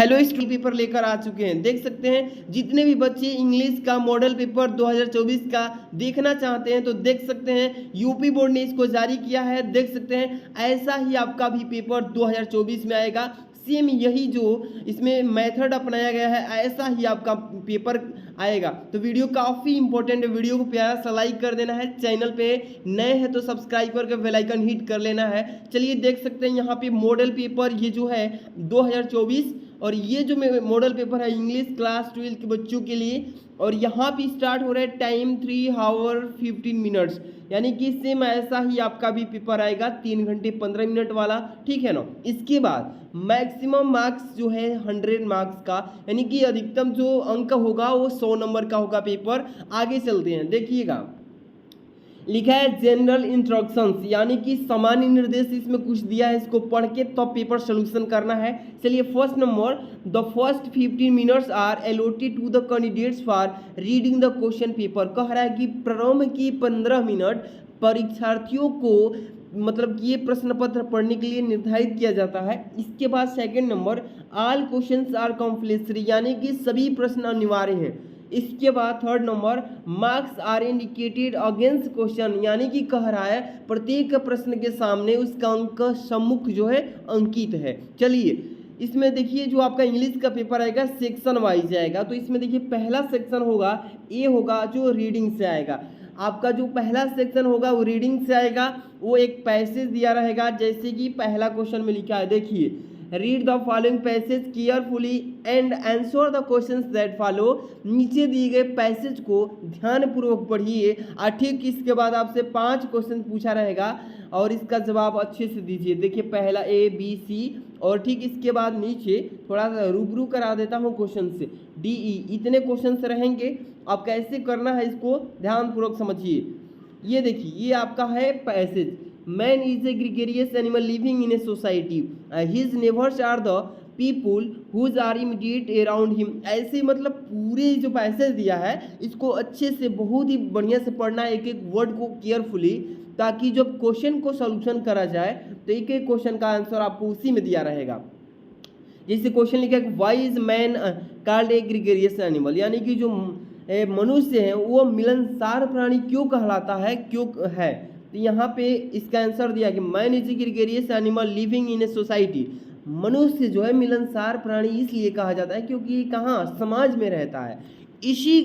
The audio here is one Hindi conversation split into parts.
हेलो स्टूडेंट, पेपर लेकर आ चुके हैं। देख सकते हैं जितने भी बच्चे इंग्लिश का मॉडल पेपर 2024 का देखना चाहते हैं तो देख सकते हैं यूपी बोर्ड ने इसको जारी किया है। देख सकते हैं ऐसा ही आपका भी पेपर 2024 में आएगा। सेम यही जो इसमें मेथड अपनाया गया है ऐसा ही आपका पेपर आएगा। तो वीडियो काफ़ी इंपॉर्टेंट है, वीडियो को प्यारा सा लाइक कर देना है। चैनल पे नए हैं तो सब्सक्राइब करके बेल आइकन हिट कर लेना है। चलिए देख सकते हैं यहाँ पे मॉडल पेपर ये जो है 2024 और ये जो मॉडल पेपर है इंग्लिश क्लास 12 के बच्चों के लिए। और यहाँ पे स्टार्ट हो रहा है टाइम 3 आवर 15 मिनट्स, यानी कि सेम ऐसा ही आपका भी पेपर आएगा 3 घंटे 15 मिनट वाला, ठीक है ना। इसके बाद मैक्सिमम मार्क्स जो है 100 मार्क्स का, यानी कि अधिकतम जो अंक होगा वो 100 नंबर का होगा पेपर। आगे चलते हैं, देखिएगा लिखा है जनरल इंस्ट्रक्शंस, यानी कि सामान्य निर्देश इसमें कुछ दिया है, इसको पढ़ के तब पेपर सोल्यूशन करना है। चलिए first number, the first 15 minutes are allotted to the candidates for reading the question paper. कह रहा है कि प्रारंभ की 15 मिनट परीक्षार्थियों को मतलब कि ये प्रश्न पत्र पढ़ने के लिए निर्धारित किया जाता है। इसके बाद second number, all questions are compulsory, यानी कि सभी प्रश्न अनिवार्य हैं। इसके बाद third number, marks are indicated against question, यानी कि कह रहा है प्रत्येक प्रश्न के सामने उसका अंक सम्मुख जो है अंकित है। चलिए इसमें देखिए जो आपका इंग्लिश का पेपर आएगा सेक्शन वाइज आएगा। तो इसमें देखिए पहला सेक्शन होगा ए होगा जो रीडिंग से आएगा। आपका जो पहला सेक्शन होगा वो रीडिंग से आएगा। वो एक पैसेज दिया रहेगा, जैसे कि पहला क्वेश्चन में लिखा है, देखिए read the following passage carefully and answer the questions that follow. नीचे दिए गए पैसेज को ध्यानपूर्वक पढ़िए और ठीक इसके बाद आपसे 5 क्वेश्चन पूछा रहेगा और इसका जवाब अच्छे से दीजिए। देखिए पहला ए बी सी और ठीक इसके बाद नीचे थोड़ा सा रूबरू करा देता हूँ क्वेश्चन से, डी ई, इतने क्वेश्चन रहेंगे। आप कैसे करना है इसको ध्यानपूर्वक समझिए। ये देखिए ये आपका है passage, man is a gregarious animal living in a society, his neighbours are the people whose are immediate around him. ऐसे मतलब पूरे जो पैसेज दिया है इसको अच्छे से बहुत ही बढ़िया से पढ़ना है, एक एक वर्ड को केयरफुली, ताकि जब क्वेश्चन को सोल्यूशन करा जाए तो एक एक क्वेश्चन का आंसर आपको उसी में दिया रहेगा। जैसे क्वेश्चन लिखा है why is man called a gregarious animal, यानी कि जो मनुष्य है वो मिलनसार प्राणी क्यों कहलाता है, क्यों है। तो यहाँ पे इसका आंसर दिया कि man is a gregarious animal living in a society. मनुष्य जो है मिलनसार प्राणी इसलिए कहा जाता है क्योंकि कहाँ समाज में रहता है। इसी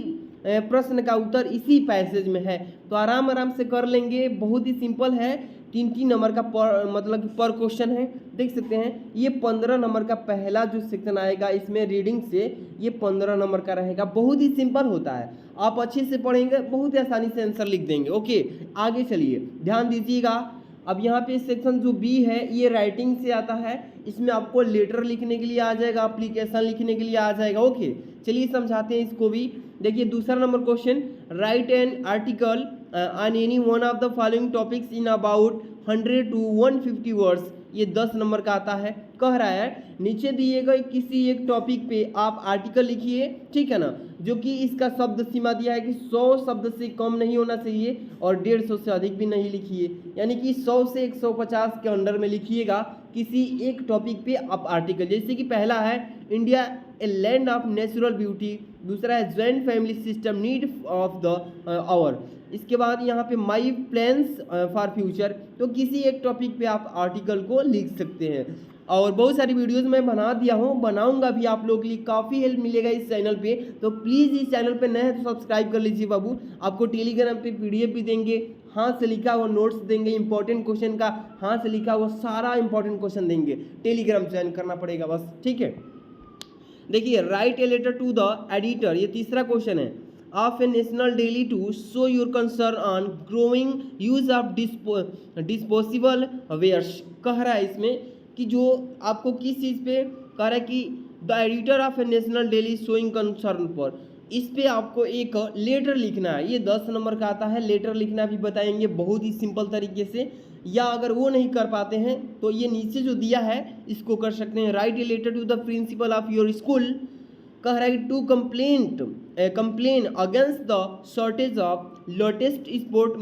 प्रश्न का उत्तर इसी पैसेज में है। तो आराम आराम से कर लेंगे, बहुत ही सिंपल है। 3 नंबर का मतलब पर क्वेश्चन है। देख सकते हैं ये 15 नंबर का पहला जो सेक्शन आएगा इसमें रीडिंग से, ये 15 नंबर का रहेगा। बहुत ही सिंपल होता है, आप अच्छे से पढ़ेंगे बहुत ही आसानी से आंसर लिख देंगे। ओके आगे चलिए ध्यान दीजिएगा। अब यहाँ पे सेक्शन जो बी है ये राइटिंग से आता है। इसमें आपको लेटर लिखने के लिए आ जाएगा, एप्लीकेशन लिखने के लिए आ जाएगा। ओके चलिए समझाते हैं इसको भी। देखिए दूसरा number question, right an article on any one of the following topics in about 100 to 150 words. ये 10 नंबर का आता है। कह रहा है नीचे दिए गए किसी एक टॉपिक पे आप आर्टिकल लिखिए, ठीक है ना, जो कि इसका शब्द सीमा दिया है कि 100 शब्द से कम नहीं होना चाहिए और 150 से अधिक भी नहीं लिखिए, यानी कि 100 से 150 के अंडर में लिखिएगा किसी एक टॉपिक पे आप आर्टिकल। जैसे कि पहला है India a land of natural beauty, दूसरा है joint family system need of the hour, इसके बाद यहाँ पे माई प्लान्स फॉर फ्यूचर। तो किसी एक टॉपिक पे आप आर्टिकल को लिख सकते हैं। और बहुत सारी वीडियोस मैं बना दिया हूँ, बनाऊंगा भी आप लोगों के लिए, काफ़ी हेल्प मिलेगा इस चैनल पे। तो प्लीज़ इस चैनल पे नए हैं तो सब्सक्राइब कर लीजिए बाबू। आपको टेलीग्राम पे PDF भी देंगे, हाथ से लिखा हुआ नोट्स देंगे, इंपॉर्टेंट क्वेश्चन का हाथ से लिखा हुआ सारा इंपॉर्टेंट क्वेश्चन देंगे। टेलीग्राम ज्वाइन करना पड़ेगा बस, ठीक है। देखिए write a letter to the editor, ये तीसरा क्वेश्चन है, of a national daily to show your concern on growing use of disposable wares. कह रहा है इसमें कि जो आपको किस चीज़ पे कह रहा है कि the editor of a national daily showing concern पर, इस पे आपको एक लेटर लिखना है। ये 10 नंबर का आता है। लेटर लिखना भी बताएंगे बहुत ही सिंपल तरीके से, या अगर वो नहीं कर पाते हैं तो ये नीचे जो दिया है इसको कर सकते हैं। Write a letter to the principal of your school. कह रहा है to complain against the shortage of latest sport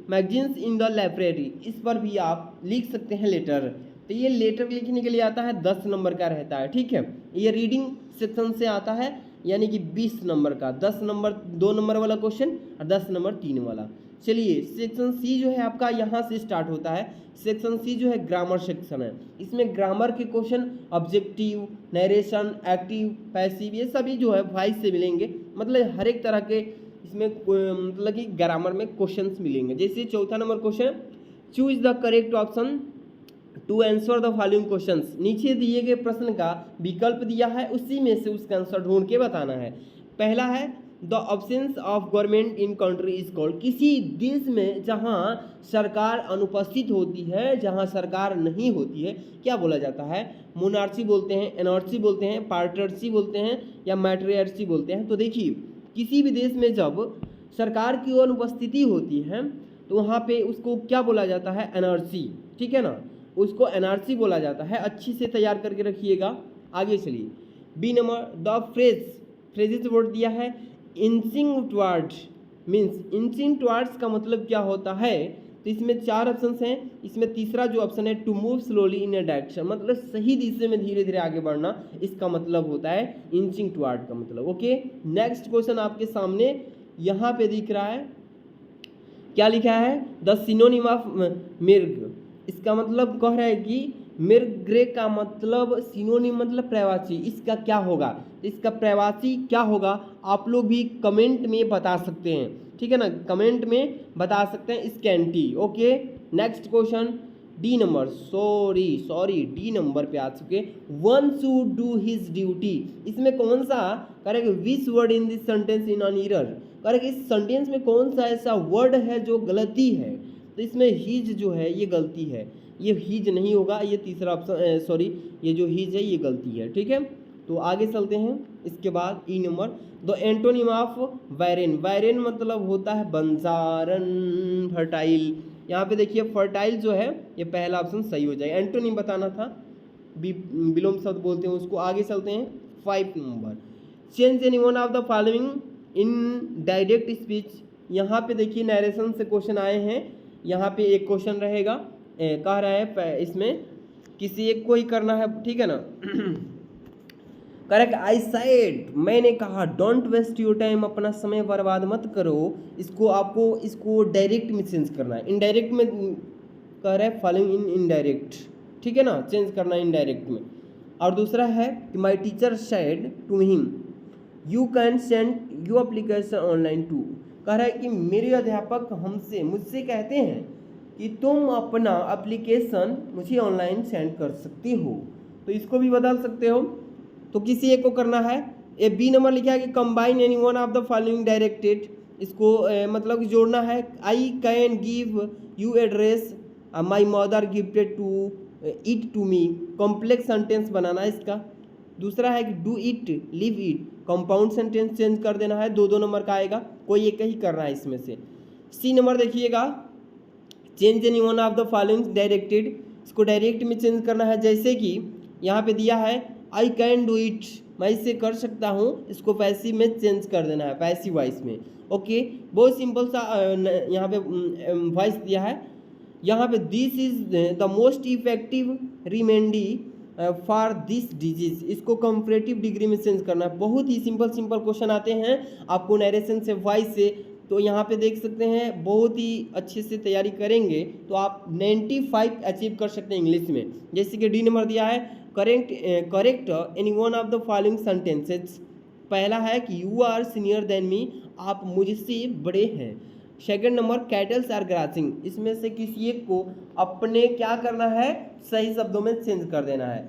magazines in the library. इस पर भी आप लिख सकते हैं लेटर। तो ये लेटर लिखने के लिए आता है 10 नंबर का रहता है, ठीक है। ये रीडिंग सेक्शन से आता है, यानी कि 20 नंबर का, 10 नंबर 2 नंबर वाला क्वेश्चन और 10 नंबर 3 वाला। चलिए सेक्शन सी जो है आपका यहाँ से स्टार्ट होता है। सेक्शन सी जो है ग्रामर सेक्शन है। इसमें ग्रामर के question objective, narration, active, passive, ये सभी जो है वॉइस से मिलेंगे। मतलब हर एक तरह के इसमें मतलब कि ग्रामर में क्वेश्चंस मिलेंगे। जैसे चौथा number question, choose the correct option to answer the following questions. नीचे दिए गए प्रश्न का विकल्प दिया है, उसी में से उसका आंसर ढूंढ के बताना है। पहला है the absence of government in country is called. किसी देश में जहां सरकार अनुपस्थित होती है, जहां सरकार नहीं होती है, क्या बोला जाता है? मोनार्ची बोलते हैं, एनार्ची बोलते हैं, पार्टर्सी बोलते हैं, या मैट्रियार्ची बोलते हैं। तो देखिए किसी भी देश में जब सरकार की अनुपस्थिति होती है तो वहाँ पे उसको क्या बोला जाता है? एनार्ची, ठीक है ना, उसको एनआरसी बोला जाता है। अच्छी से तैयार करके रखिएगा। आगे चलिए, B number, the phrases word दिया है inching towards, means inching towards का मतलब क्या होता है? तो इसमें 4 ऑप्शंस हैं। इसमें तीसरा जो ऑप्शन है to move slowly in a direction, मतलब सही दिशा में धीरे धीरे आगे बढ़ना, इसका मतलब होता है इंचिंग टुवर्ड का मतलब। ओके, नेक्स्ट क्वेश्चन आपके सामने यहाँ पे दिख रहा है, क्या लिखा है? द सिनोनिम ऑफ मिर्ग, इसका मतलब कह रहा है कि मिर्ग्रे का मतलब सिनोनिम मतलब प्रवासी, इसका क्या होगा? इसका प्रवासी क्या होगा? आप लोग भी कमेंट में बता सकते हैं, ठीक है ना, कमेंट में बता सकते हैं scanty. Okay, next question D number, sorry D number पे आ चुके। One should do his duty, इसमें कौन सा correct which word in this sentence in an error, correct इस सेंटेंस में कौन सा ऐसा वर्ड है जो गलती है? तो इसमें हीज जो है ये गलती है, ये हीज नहीं होगा, ये तीसरा ऑप्शन सॉरी, ये जो हीज है ये गलती है, ठीक है। तो आगे चलते हैं। इसके बाद ई नंबर, द एंटोनिम ऑफ वायरेन, वायरेन मतलब होता है बंजारन, फर्टाइल। यहाँ पे देखिए फर्टाइल जो है ये पहला ऑप्शन सही हो जाएगा, एंटोनिम बताना था, विलोम शब्द बोलते हैं उसको। आगे चलते हैं 5 number, change any one of the following in direct speech. यहाँ पे देखिए नरेशन से क्वेश्चन आए हैं। यहाँ पे एक क्वेश्चन रहेगा, कह रहा है इसमें किसी एक को ही करना है, ठीक है ना। करेक्ट, आई सेड, मैंने कहा, डोंट वेस्ट योर टाइम, अपना समय बर्बाद मत करो। इसको आपको इसको डायरेक्ट में चेंज करना है, इनडायरेक्ट में कह रहा है फॉलोइंग इन इनडायरेक्ट, ठीक है ना, चेंज करना है इनडायरेक्ट में। और दूसरा है कि my teacher said to him you can send your application online too, कह रहा है कि मेरे अध्यापक मुझसे कहते हैं कि तुम अपना एप्लीकेशन मुझे ऑनलाइन सेंड कर सकती हो। तो इसको भी बदल सकते हो, तो किसी एक को करना है। ए बी नंबर लिखा है कि combine any one of the following directed, इसको मतलब जोड़ना है। I can give you address, my mother gifted to it to me, complex sentence बनाना है इसका। दूसरा है कि do it, live it, compound sentence change कर देना है, 2-2 नंबर का आएगा, कोई एक ही करना है इसमें से। सी नंबर देखिएगा, change any one of the following directed, इसको डायरेक्ट में चेंज करना है। जैसे कि यहाँ पे दिया है आई कैन डू इट, मैं इसे कर सकता हूँ, इसको पैसिव में चेंज कर देना है, पैसिव वॉइस में। ओके, बहुत सिंपल सा यहाँ पे वॉइस दिया है। यहाँ पे this is the most effective remedy for this disease, इसको कंपैरेटिव डिग्री में चेंज करना है। बहुत ही सिंपल क्वेश्चन आते हैं आपको नरेशन से, वॉइस से। तो यहाँ पे देख सकते हैं, बहुत ही अच्छे से तैयारी करेंगे तो आप 95 अचीव कर सकते हैं इंग्लिश में। जैसे कि डी नंबर दिया है, correct any one of the following sentences. पहला है कि you are senior then me, आप मुझसे बड़े हैं। Second number, cattles are grazing, इसमें से किसी एक को अपने क्या करना है, सही शब्दों में चेंज कर देना है।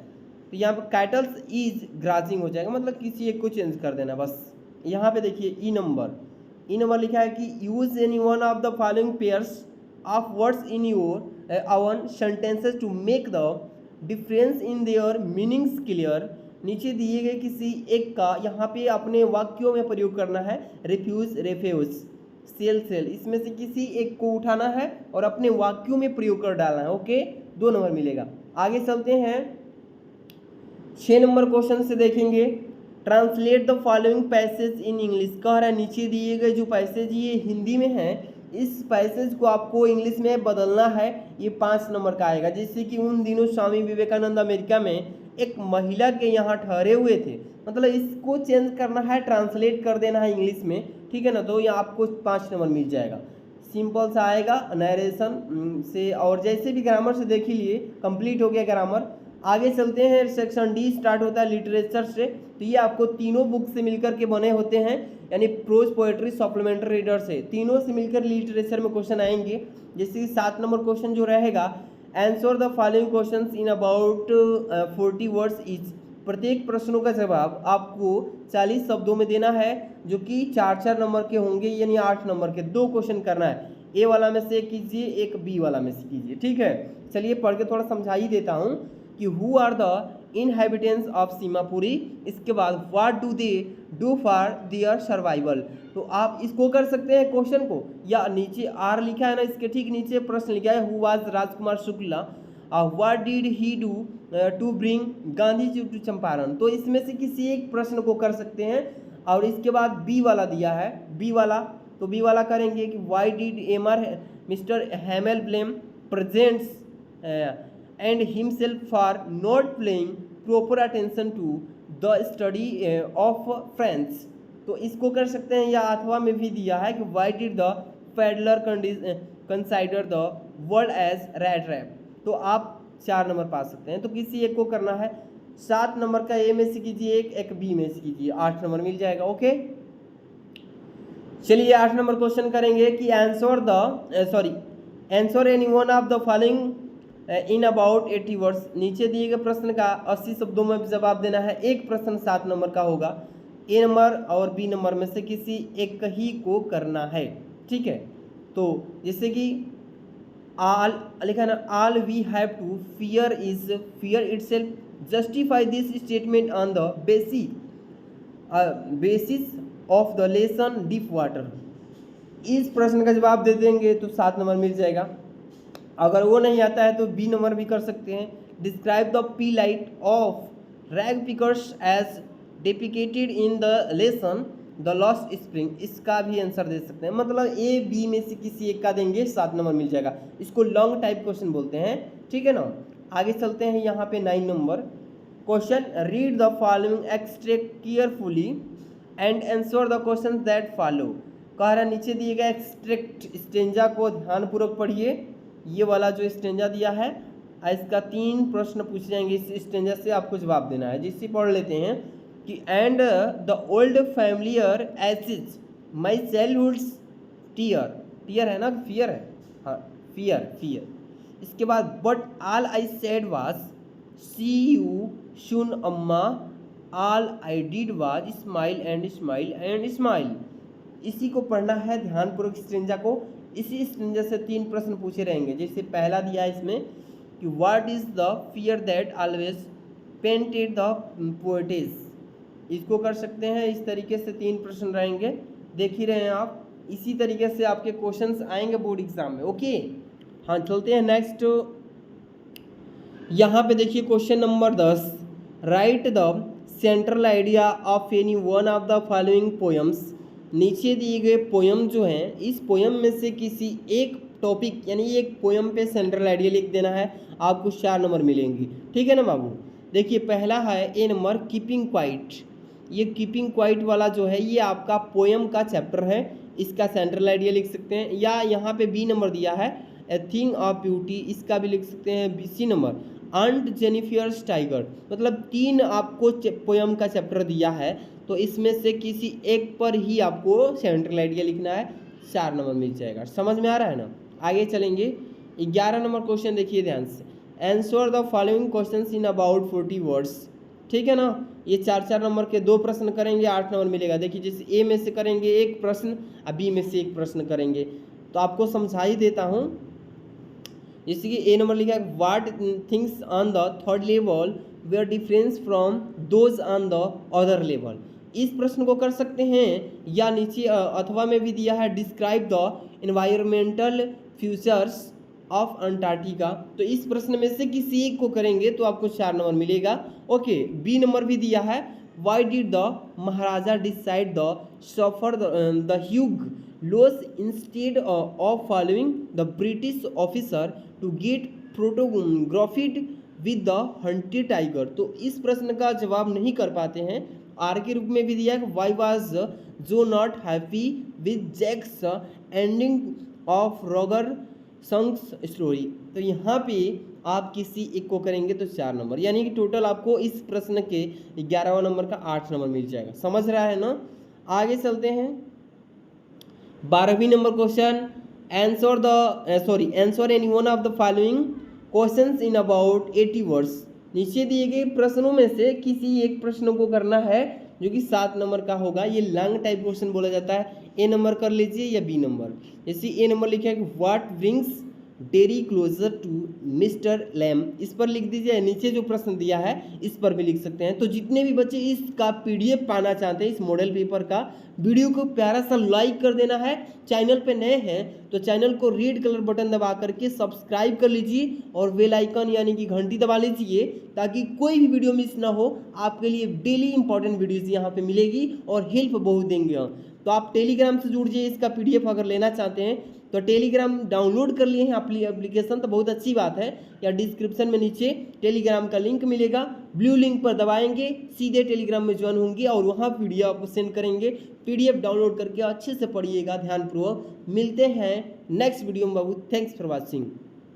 तो यहाँ पर कैटल्स इज ग्रासिंग हो जाएगा, मतलब किसी एक को चेंज कर देना बस। यहाँ पे देखिए ई नंबर लिखा है कि use any one of the following pairs of words in your our sentences to make the difference in their meanings clear. नीचे दिए गए किसी एक का यहाँ पे अपने वाक्यों में प्रयोग करना है। रिफ्यूज, रेफ्यूज, सेल, इसमें से किसी एक को उठाना है और अपने वाक्यों में प्रयोग कर डालना है। ओके, 2 नंबर मिलेगा। आगे चलते हैं 6 नंबर क्वेश्चन से देखेंगे, translate the following passage in English. कह रहा है नीचे दिए गए जो पैसेज ये हिंदी में हैं इस पैसेज को आपको इंग्लिश में बदलना है, ये 5 नंबर का आएगा। जैसे कि उन दिनों स्वामी विवेकानंद अमेरिका में एक महिला के यहाँ ठहरे हुए थे, मतलब इसको चेंज करना है, ट्रांसलेट कर देना है इंग्लिश में, ठीक है ना। तो ये आपको 5 नंबर मिल जाएगा। सिंपल सा आएगा नरेशन से, और जैसे भी ग्रामर से देख ही लिए, कंप्लीट हो गया ग्रामर। आगे चलते हैं, सेक्शन डी स्टार्ट होता है लिटरेचर से। तो ये आपको तीनों बुक से मिलकर के बने होते हैं, यानी प्रोज, पोएट्री, सप्लीमेंट्री रीडर से, तीनों से मिलकर लिटरेचर में क्वेश्चन आएंगे। जैसे कि 7 नंबर क्वेश्चन जो रहेगा, answer the following questions in about 40 words each. प्रत्येक प्रश्नों का जवाब आपको 40 शब्दों में देना है, जो कि 4-4 नंबर के होंगे, यानी 8 नंबर के 2 क्वेश्चन करना है। ए वाला में से कीजिए, एक बी वाला में से कीजिए, ठीक है। चलिए पढ़ के थोड़ा समझा ही देता हूँ कि who are the inhabitants of Seemapuri, इसके बाद what do they do for their survival. तो आप इसको कर सकते हैं क्वेश्चन को, या नीचे आर लिखा है ना, इसके ठीक नीचे प्रश्न लिखा है, who was Rajkumar Shukla, what did he do to bring Gandhi ji to Champaran. तो इसमें से किसी एक प्रश्न को कर सकते हैं। और इसके बाद बी वाला दिया है, बी वाला, तो बी वाला करेंगे कि why did M Mr Hamel blame presents and himself for not playing proper attention to the study of French. तो इसको कर सकते हैं। या अथवा में भी दिया है कि why did the peddler consider the world as rat trap. तो आप 4 नंबर पा सकते हैं। तो किसी एक को करना है। 7 नंबर का ए में से कीजिए, एक बी में से कीजिए, 8 नंबर मिल जाएगा। ओके, चलिए 8 नंबर क्वेश्चन करेंगे कि answer any one of the following in about 80 words. नीचे दिए गए प्रश्न का 80 शब्दों में जवाब देना है। एक प्रश्न 7 नंबर का होगा। ए नंबर और बी नंबर में से किसी एक ही को करना है, ठीक है। तो जैसे कि all लिखा है ना, all we have to fear is fear itself. Justify this statement on the basis of the lesson deep water. इस प्रश्न का जवाब दे देंगे तो 7 नंबर मिल जाएगा। अगर वो नहीं आता है तो बी नंबर भी कर सकते हैं। Describe the plight of rag pickers as depicted in the lesson the lost spring. इसका भी आंसर दे सकते हैं, मतलब ए बी में से किसी एक का देंगे, 7 नंबर मिल जाएगा। इसको लॉन्ग टाइप क्वेश्चन बोलते हैं, ठीक है ना। आगे चलते हैं, यहाँ पे 9 number question, read the following extract carefully and answer the question that follow. कह रहा नीचे दिए गए एक्सट्रैक्ट स्टेंजा को ध्यानपूर्वक पढ़िए। ये वाला जो स्टेंजा दिया है, इसका 3 प्रश्न पूछे जाएंगे, इस स्टेंजा से आपको जवाब देना है। जिससे पढ़ लेते हैं कि and the old familiar aches my childhood's tear, tear है ना, फियर है, हाँ फियर। इसके बाद but all I said was see you soon Amma, all I did was smile and smile and smile. इसी को पढ़ना है ध्यानपूर्वक स्टेंजा को। इसी स्टेंजा से 3 प्रश्न पूछे रहेंगे। जैसे पहला दिया है इसमें कि what is the fear that always painted the poetess. इसको कर सकते हैं। इस तरीके से 3 प्रश्न रहेंगे, देख ही रहे हैं आप। इसी तरीके से आपके क्वेश्चंस आएंगे बोर्ड एग्जाम में। ओके, हाँ चलते हैं नेक्स्ट। यहाँ पे देखिए question number 10, right the central idea of any one of the following poems. नीचे दिए गए पोएम जो हैं, इस पोएम में से किसी एक टॉपिक यानी एक पोएम पे सेंट्रल आइडिया लिख देना है। आपको 4 नंबर मिलेंगी, ठीक है ना बाबू। देखिए पहला है ए नंबर, कीपिंग क्वाइट। ये कीपिंग क्वाइट वाला जो है, ये आपका पोएम का चैप्टर है, इसका सेंट्रल आइडिया लिख सकते हैं। या यहाँ पे बी नंबर दिया है, ए थिंग ऑफ ब्यूटी, इसका भी लिख सकते हैं। C number, aunt Jennifer's tiger. मतलब 3 आपको पोएम का चैप्टर दिया है, तो इसमें से किसी एक पर ही आपको सेंट्रल आइडिया लिखना है। 4 नंबर मिल जाएगा। समझ में आ रहा है ना। आगे चलेंगे, 11 नंबर क्वेश्चन देखिए ध्यान से, answer the following questions in about 40 words, ठीक है ना। ये 4-4 नंबर के 2 प्रश्न करेंगे, 8 नंबर मिलेगा। देखिए जैसे ए में से करेंगे 1 प्रश्न और बी में से 1 प्रश्न करेंगे। तो आपको समझा ही देता हूँ। जैसे कि ए नंबर लिखा है, what things on the third level were different from those on the other level. इस प्रश्न को कर सकते हैं। या नीचे अथवा में भी दिया है, describe the environmental futures of Antarctica. तो इस प्रश्न में से किसी एक को करेंगे तो आपको 4 नंबर मिलेगा। ओके, बी नंबर भी दिया है, why did the Maharaja decide the suffer the huge loss instead of following the British officer to get photographed with the hunted tiger. तो इस प्रश्न का जवाब नहीं कर पाते हैं। आर के रूप में भी दिया है, why was Joe not happy with Jack's ending of Roger Skunk's story. तो यहाँ पे आप किसी एक को करेंगे तो 4 नंबर, यानी कि टोटल आपको इस प्रश्न के 11वां नंबर का 8 नंबर मिल जाएगा। समझ रहा है ना। आगे चलते हैं 12वीं number question, answer any one of the following questions in about 80 words. नीचे दिए गए प्रश्नों में से किसी एक प्रश्न को करना है जो कि 7 नंबर का होगा। ये लॉन्ग टाइप क्वेश्चन बोला जाता है। ए नंबर कर लीजिए या बी नंबर। जैसे ए नंबर लिखा है कि what brings Derry closer to mister Lamb, इस पर लिख दीजिए। नीचे जो प्रश्न दिया है इस पर भी लिख सकते हैं। तो जितने भी बच्चे इसका पीडीएफ पाना चाहते हैं इस मॉडल पेपर का, वीडियो को प्यारा सा लाइक कर देना है। चैनल पे नए हैं तो चैनल को रेड कलर बटन दबा करके सब्सक्राइब कर लीजिए और बेल आइकन यानी कि घंटी दबा लीजिए, ताकि कोई भी वीडियो मिस ना हो। आपके लिए डेली इंपॉर्टेंट वीडियोस यहाँ पे मिलेगी और हेल्प बहुत देंगे। तो आप टेलीग्राम से जुड़ जाइए। इसका पीडीएफ अगर लेना चाहते हैं तो टेलीग्राम डाउनलोड कर लिए हैं एप्लीकेशन, तो बहुत अच्छी बात है। या डिस्क्रिप्शन में नीचे टेलीग्राम का लिंक मिलेगा, ब्लू लिंक पर दबाएंगे, सीधे टेलीग्राम में ज्वाइन होंगे और वहाँ पीडीएफ आपको सेंड करेंगे। पीडीएफ डाउनलोड करके अच्छे से पढ़िएगा ध्यानपूर्वक। मिलते हैं नेक्स्ट वीडियो में बाबू। Thanks for watching.